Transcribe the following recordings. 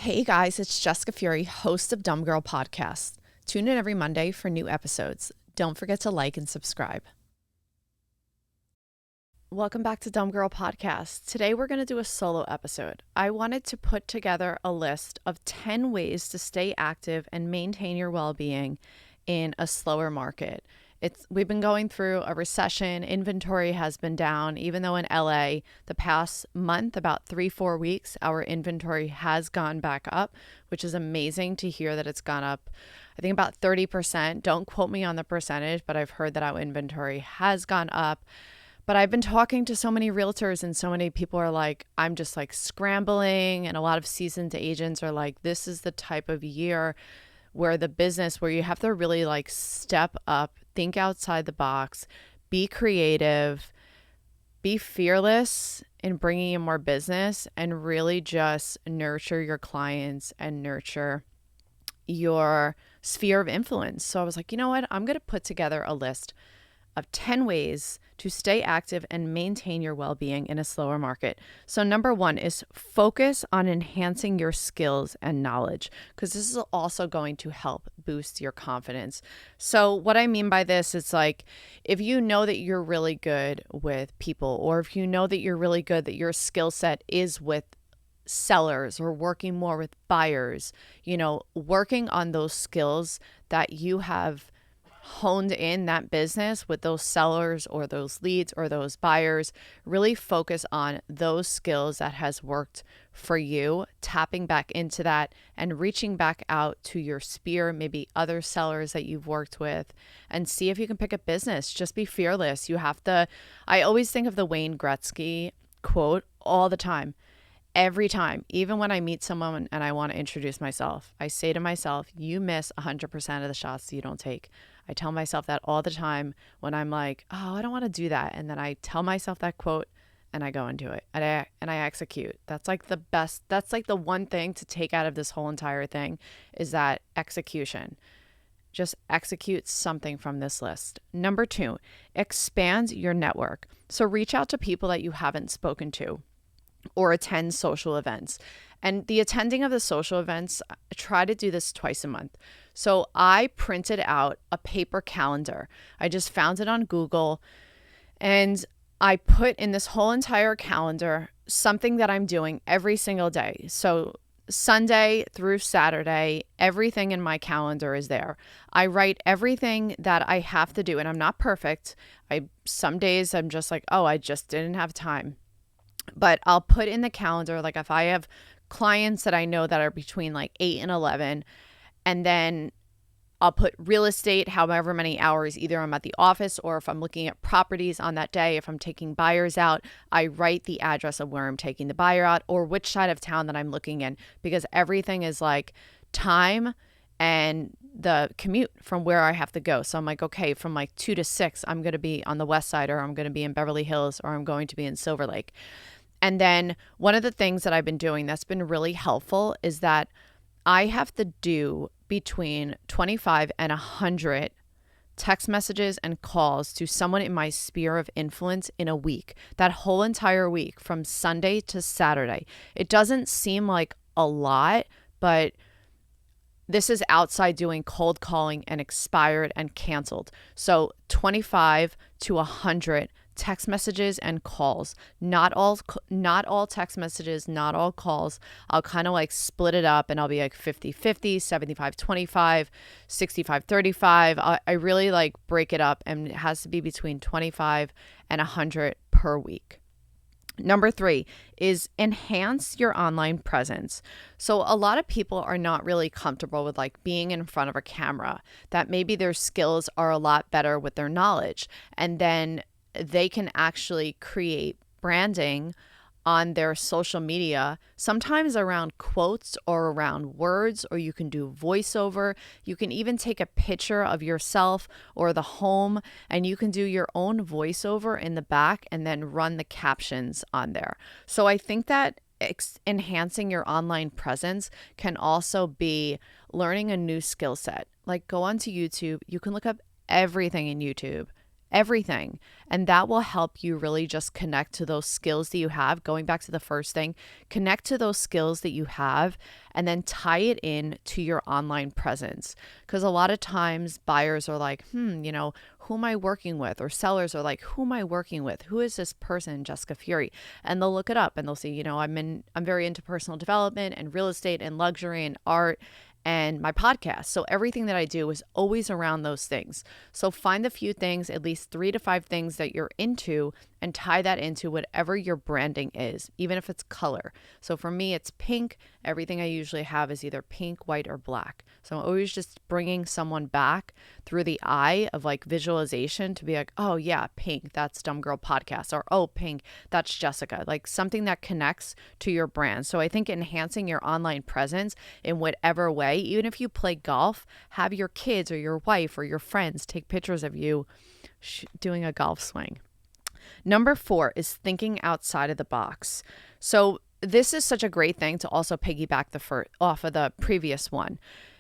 Hey guys, it's Jessica Fury, host of Dumb Girl Podcast. Tune in every Monday for new episodes. Don't forget to like and subscribe. Welcome back to Dumb Girl Podcast. Today we're going to do a solo episode. I wanted to put together a list of 10 ways to stay active and maintain your well-being in a slower market. We've been going through a recession. Inventory has been down, even though in LA the past month, about 3-4 weeks, our inventory has gone back up, which is amazing to hear that it's gone up. I think about 30%. Don't quote me on the percentage, but I've heard that our inventory has gone up. But I've been talking to so many realtors and so many people are like, I'm just like scrambling. And a lot of seasoned agents are like, this is the type of year where you have to really like step up, think outside the box, be creative, be fearless in bringing in more business, and really just nurture your clients and nurture your sphere of influence. So I was like, you know what? I'm going to put together a list of 10 ways to stay active and maintain your well-being in a slower market. So number 1 is focus on enhancing your skills and knowledge, because this is also going to help boost your confidence. So what I mean by this, it's like, if you know that you're really good with people, or if you know that you're really good, that your skill set is with sellers or working more with buyers, working on those skills that you have honed in that business with those sellers or those leads or those buyers. Really focus on those skills that has worked for you, tapping back into that and reaching back out to your sphere, maybe other sellers that you've worked with, and see if you can pick up business. Just be fearless. I always think of the Wayne Gretzky quote all the time. Every time, even when I meet someone and I want to introduce myself, I say to myself, you miss 100% of the shots you don't take. I tell myself that all the time when I'm like, oh, I don't want to do that. And then I tell myself that quote and I go and do it and I execute. That's like the best. That's like the one thing to take out of this whole entire thing is that execution. Just execute something from this list. Number 2, expand your network. So reach out to people that you haven't spoken to, or attend social events. And the attending of the social events, I try to do this twice a month. So I printed out a paper calendar. I just found it on Google, and I put in this whole entire calendar something that I'm doing every single day. So Sunday through Saturday, everything in my calendar is there. I write everything that I have to do, and I'm not perfect. Some days I'm just like, oh, I just didn't have time. But I'll put in the calendar, like if I have clients that I know that are between like 8 and 11, and then I'll put real estate, however many hours, either I'm at the office or if I'm looking at properties on that day, if I'm taking buyers out, I write the address of where I'm taking the buyer out or which side of town that I'm looking in, because everything is like time and the commute from where I have to go. So I'm like, okay, from like 2 to 6, I'm going to be on the west side, or I'm going to be in Beverly Hills, or I'm going to be in Silver Lake. And then one of the things that I've been doing that's been really helpful is that I have to do between 25 and 100 text messages and calls to someone in my sphere of influence in a week, that whole entire week from Sunday to Saturday. It doesn't seem like a lot, but this is outside doing cold calling and expired and canceled. So 25 to 100 text messages and calls. Not all text messages, not all calls. I'll kind of like split it up and I'll be like 50-50, 75-25, 65-35. I really like break it up, and it has to be between 25 and 100 per week. Number 3 is enhance your online presence. So a lot of people are not really comfortable with like being in front of a camera, that maybe their skills are a lot better with their knowledge, and then they can actually create branding on their social media, sometimes around quotes or around words, or you can do voiceover. You can even take a picture of yourself or the home, and you can do your own voiceover in the back and then run the captions on there. So I think that enhancing your online presence can also be learning a new skill set. Like go onto YouTube. You can look up everything in YouTube. everything. And that will help you really just connect to those skills that you have. Going back to the first thing, connect to those skills that you have and then tie it in to your online presence. Because a lot of times buyers are like, who am I working with? Or sellers are like, who am I working with? Who is this person, Jessica Fury? And they'll look it up and they'll see, I'm very into personal development and real estate and luxury and art and my podcast. So everything that I do is always around those things. So find the few things, at least 3 to 5 things that you're into, and tie that into whatever your branding is, even if it's color. So for me, it's pink. Everything I usually have is either pink, white, or black. So I'm always just bringing someone back through the eye of like visualization to be like, oh yeah, pink, that's Dumb Girl Podcast, or oh, pink, that's Jessica, like something that connects to your brand. So I think enhancing your online presence in whatever way, even if you play golf, have your kids or your wife or your friends take pictures of you doing a golf swing. Number 4 is thinking outside of the box. So this is such a great thing to also piggyback off of the previous one.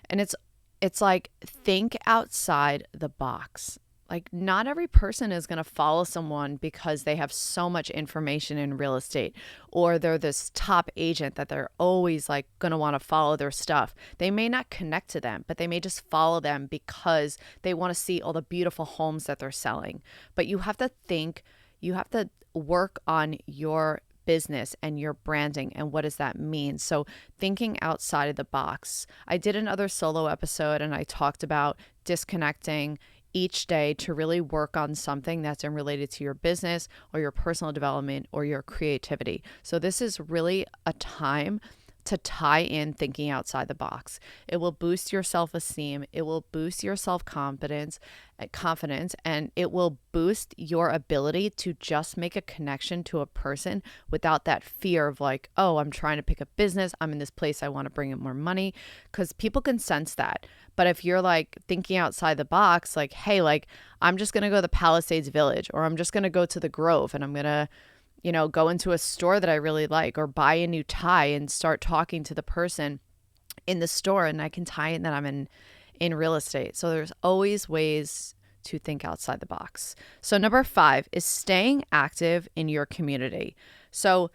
And it's like, think outside the box. Like, not every person is going to follow someone because they have so much information in real estate, or they're this top agent that they're always like going to want to follow their stuff. They may not connect to them, but they may just follow them because they want to see all the beautiful homes that they're selling. But you have to work on your business and your branding and what does that mean. So thinking outside of the box. I did another solo episode and I talked about disconnecting each day to really work on something that's related to your business or your personal development or your creativity. So this is really a time to tie in thinking outside the box. It will boost your self-esteem. It will boost your confidence, and it will boost your ability to just make a connection to a person without that fear of like, oh, I'm trying to pick a business. I'm in this place. I want to bring in more money, because people can sense that. But if you're like thinking outside the box, like, hey, like I'm just going to go to the Palisades Village, or I'm just going to go to the Grove and I'm going to go into a store that I really like, or buy a new tie and start talking to the person in the store, and I can tie in that I'm in real estate. So there's always ways to think outside the box. So number 5 is staying active in your community. So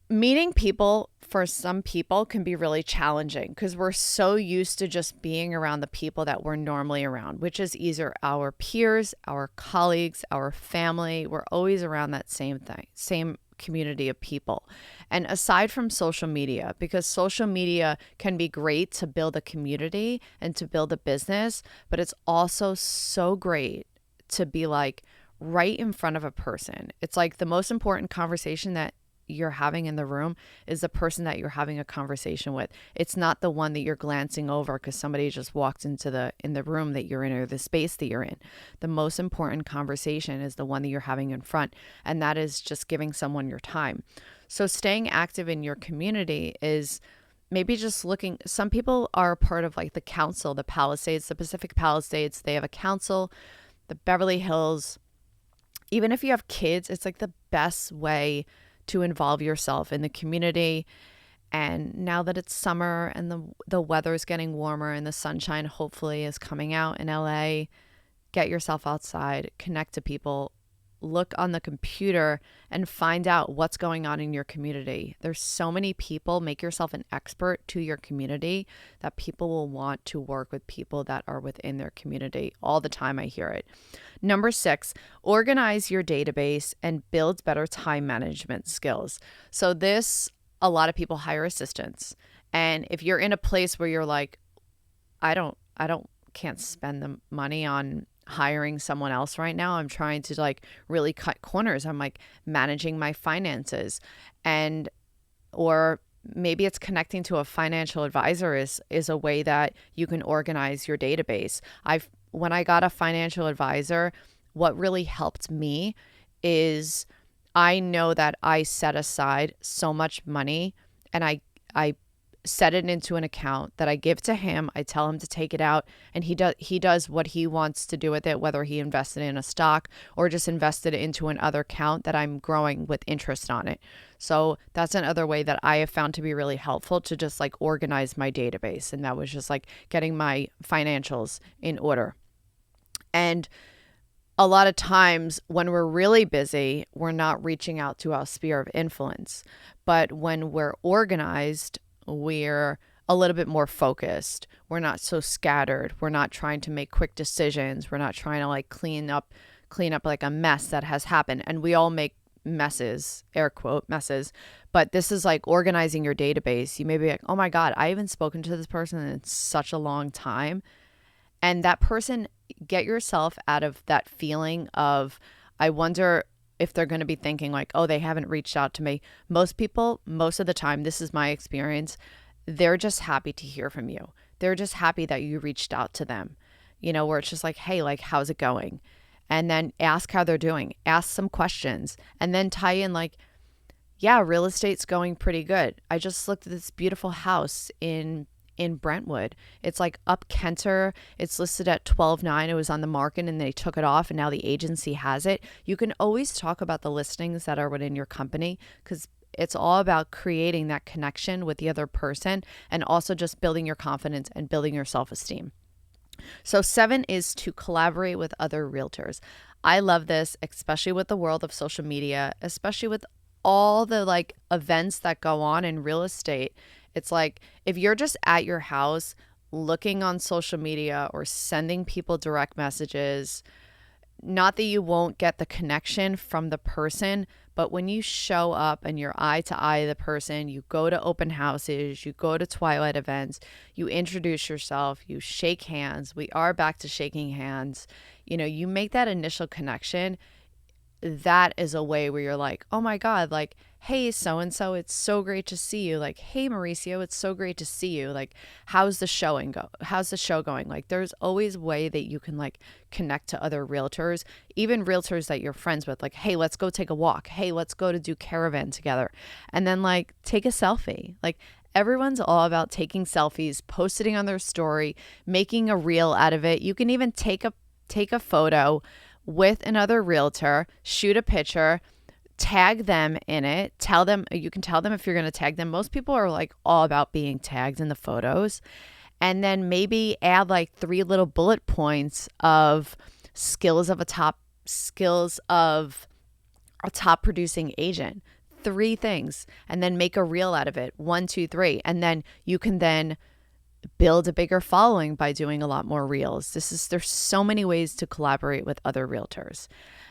meeting people for some people can be really challenging because we're so used to just being around the people that we're normally around, which is either our peers, our colleagues, our family. We're always around that same community of people. And aside from social media, because social media can be great to build a community and to build a business, but it's also so great to be like right in front of a person. It's like the most important conversation that you're having in the room is the person that you're having a conversation with. It's not the one that you're glancing over because somebody just walked into the room that you're in, or the space that you're in. The most important conversation is the one that you're having in front, and that is just giving someone your time. So staying active in your community is maybe just looking. Some people are a part of like the council, the Palisades, the Pacific Palisades. They have a council, the Beverly Hills. Even if you have kids, it's like the best way to involve yourself in the community. And now that it's summer and the weather is getting warmer and the sunshine hopefully is coming out in LA, get yourself outside, connect to people, look on the computer and find out what's going on in your community. There's so many people. Make yourself an expert to your community, that people will want to work with people that are within their community. All the time I hear it. Number 6, organize your database and build better time management skills. So this, a lot of people hire assistants. And if you're in a place where you're like, can't spend the money on hiring someone else right now. I'm trying to like really cut corners. I'm like managing my finances, or maybe it's connecting to a financial advisor is a way that you can organize your database. When I got a financial advisor, what really helped me is I know that I set aside so much money, and I set it into an account that I give to him. I tell him to take it out, and he does what he wants to do with it, whether he invested in a stock or just invested it into another account that I'm growing with interest on it. So that's another way that I have found to be really helpful to just like organize my database. And that was just like getting my financials in order. And a lot of times when we're really busy, we're not reaching out to our sphere of influence. But when we're organized, we're a little bit more focused. We're not so scattered. We're not trying to make quick decisions. We're not trying to like clean up like a mess that has happened. And we all make messes, air quote messes. But this is like organizing your database. You may be like, oh my God, I haven't spoken to this person in such a long time. And that person, get yourself out of that feeling of, I wonder if they're going to be thinking like, oh, they haven't reached out to me. Most people, most of the time, this is my experience, they're just happy to hear from you. They're just happy that you reached out to them, where it's just like, hey, like, how's it going? And then ask how they're doing, ask some questions, and then tie in like, yeah, real estate's going pretty good. I just looked at this beautiful house in Brentwood. It's like up Kenter. It's listed at 12.9. It was on the market and they took it off and now the agency has it. You can always talk about the listings that are within your company because it's all about creating that connection with the other person and also just building your confidence and building your self-esteem. So 7 is to collaborate with other realtors. I love this, especially with the world of social media, especially with all the like events that go on in real estate. It's like if you're just at your house looking on social media or sending people direct messages, not that you won't get the connection from the person, but when you show up and you're eye to eye the person, you go to open houses, you go to Twilight events, you introduce yourself, you shake hands. We are back to shaking hands. You make that initial connection. That is a way where you're like, oh my God, like, hey, so-and-so, it's so great to see you. Like, hey, Mauricio, it's so great to see you. Like, how's the show going? Like, there's always a way that you can like connect to other realtors, even realtors that you're friends with. Like, hey, let's go take a walk. Hey, let's go to do caravan together. And then like take a selfie. Like, everyone's all about taking selfies, posting on their story, making a reel out of it. You can even take a photo with another realtor, shoot a picture, tag them in it, you can tell them if you're going to tag them. Most people are like all about being tagged in the photos. And then maybe add like 3 little bullet points of skills of a top producing agent. 3 things, and then make a reel out of it. 1, 2, 3. And then you can then build a bigger following by doing a lot more reels. There's so many ways to collaborate with other realtors.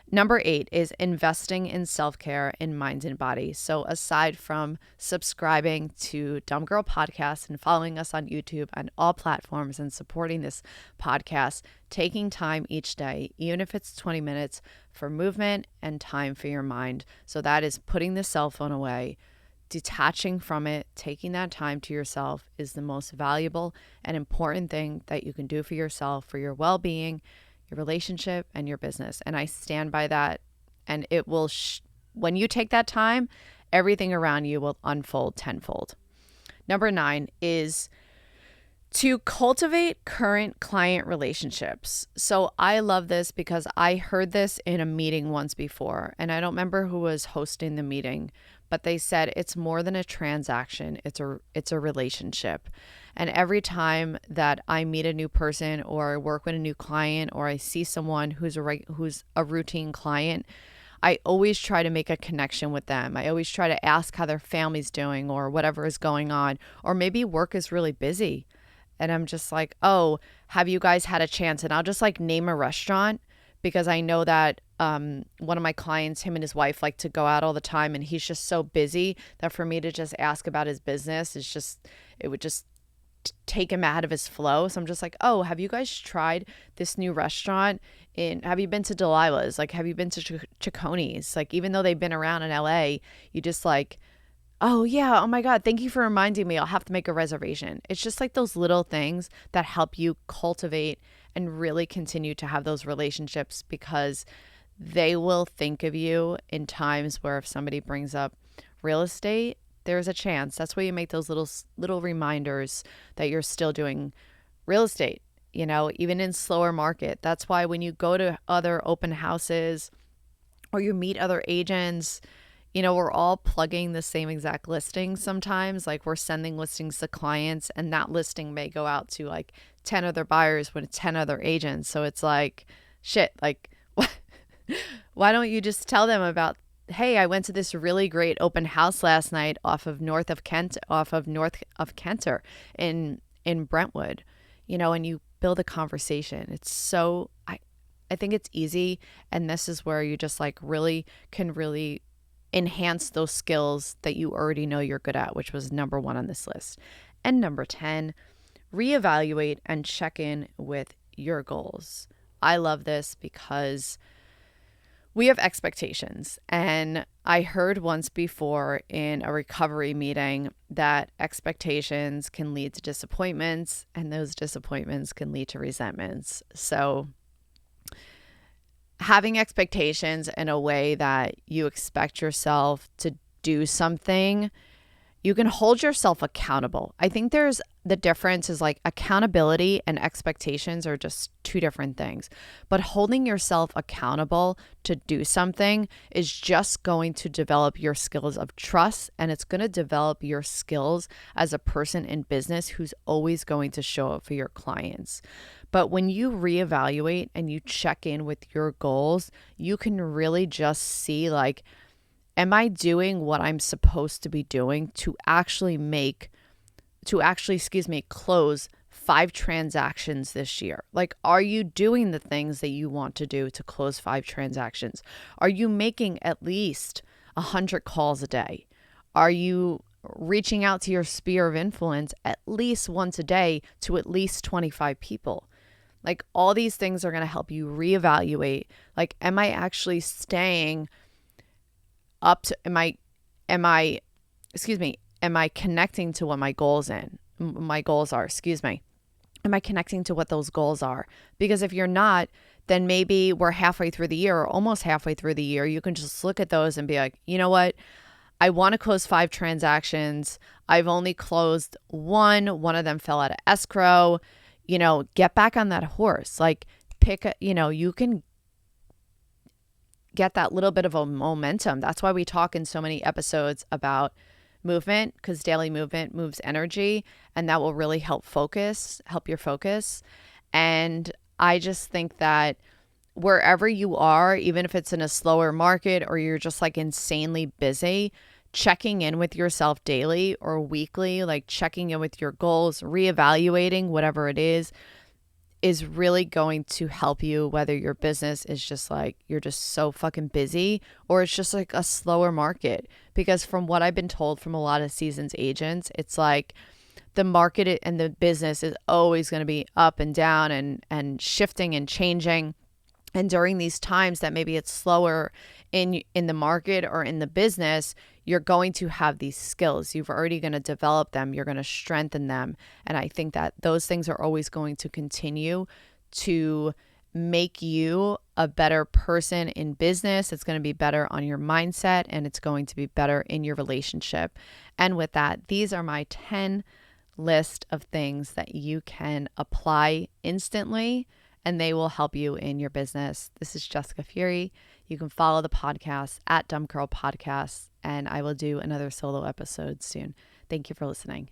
Number 8 is investing in self-care in mind and body. So aside from subscribing to Dumb Girl Podcast and following us on YouTube and all platforms and supporting this podcast, taking time each day, even if it's 20 minutes, for movement and time for your mind. So that is putting the cell phone away, detaching from it, taking that time to yourself is the most valuable and important thing that you can do for yourself, for your well-being, your relationship, and your business. And I stand by that. And it will, when you take that time, everything around you will unfold tenfold. Number 9 is to cultivate current client relationships. So I love this because I heard this in a meeting once before, and I don't remember who was hosting the meeting, but they said it's more than a transaction. It's a relationship. And every time that I meet a new person or I work with a new client or I see someone who's a routine client, I always try to make a connection with them. I always try to ask how their family's doing or whatever is going on, or maybe work is really busy. And I'm just like, oh, have you guys had a chance? And I'll just like name a restaurant because I know that one of my clients, him and his wife like to go out all the time, and he's just so busy that for me to just ask about his business it would just take him out of his flow. So I'm just like, oh, have you guys tried this new restaurant have you been to Delilah's? Like, have you been to Cicconi's? Like, even though they've been around in LA, you just like, oh yeah, oh my God, thank you for reminding me. I'll have to make a reservation. It's just like those little things that help you cultivate and really continue to have those relationships, because they will think of you in times where if somebody brings up real estate, there's a chance. That's why you make those little reminders that you're still doing real estate, even in slower market. That's why when you go to other open houses or you meet other agents, we're all plugging the same exact listings sometimes. Like, we're sending listings to clients, and that listing may go out to like 10 other buyers with 10 other agents. So it's like, shit, like, Why don't you just tell them about, hey, I went to this really great open house last night off of North of Kenter in Brentwood, and you build a conversation. I think it's easy, and this is where you just like really can really enhance those skills that you already know you're good at, which was number 1 on this list. And number 10, reevaluate and check in with your goals. I love this because we have expectations. And I heard once before in a recovery meeting that expectations can lead to disappointments, and those disappointments can lead to resentments. So having expectations in a way that you expect yourself to do something, you can hold yourself accountable. I think the difference is like accountability and expectations are just two different things. But holding yourself accountable to do something is just going to develop your skills of trust, and it's going to develop your skills as a person in business who's always going to show up for your clients. But when you reevaluate and you check in with your goals, you can really just see like, am I doing what I'm supposed to be doing to actually close 5 transactions this year? Like, are you doing the things that you want to do to close 5 transactions? Are you making at least 100 calls a day? Are you reaching out to your sphere of influence at least once a day to at least 25 people? Like, all these things are going to help you reevaluate. Like, am I actually staying up to, am I connecting to what my goals are? Am I connecting to what those goals are? Because if you're not, then maybe we're halfway through the year or almost halfway through the year. You can just look at those and be like, you know what? I want to close 5 transactions. I've only closed one of them fell out of escrow. Get back on that horse. Like you can get that little bit of a momentum. That's why we talk in so many episodes about movement, because daily movement moves energy, and that will really help your focus. And I just think that wherever you are, even if it's in a slower market or you're just like insanely busy, checking in with yourself daily or weekly, like checking in with your goals, reevaluating whatever it is really going to help you, whether your business is just like you're just so fucking busy or it's just like a slower market. Because from what I've been told from a lot of seasoned agents, it's like the market and the business is always going to be up and down and shifting and changing. And during these times that maybe it's slower in the market or in the business, you're going to have these skills. You've already going to develop them. You're going to strengthen them. And I think that those things are always going to continue to make you a better person in business. It's going to be better on your mindset, and it's going to be better in your relationship. And with that, these are my 10 list of things that you can apply instantly, and they will help you in your business. This is Jessica Fury. You can follow the podcast at Dumb Girl Podcast, and I will do another solo episode soon. Thank you for listening.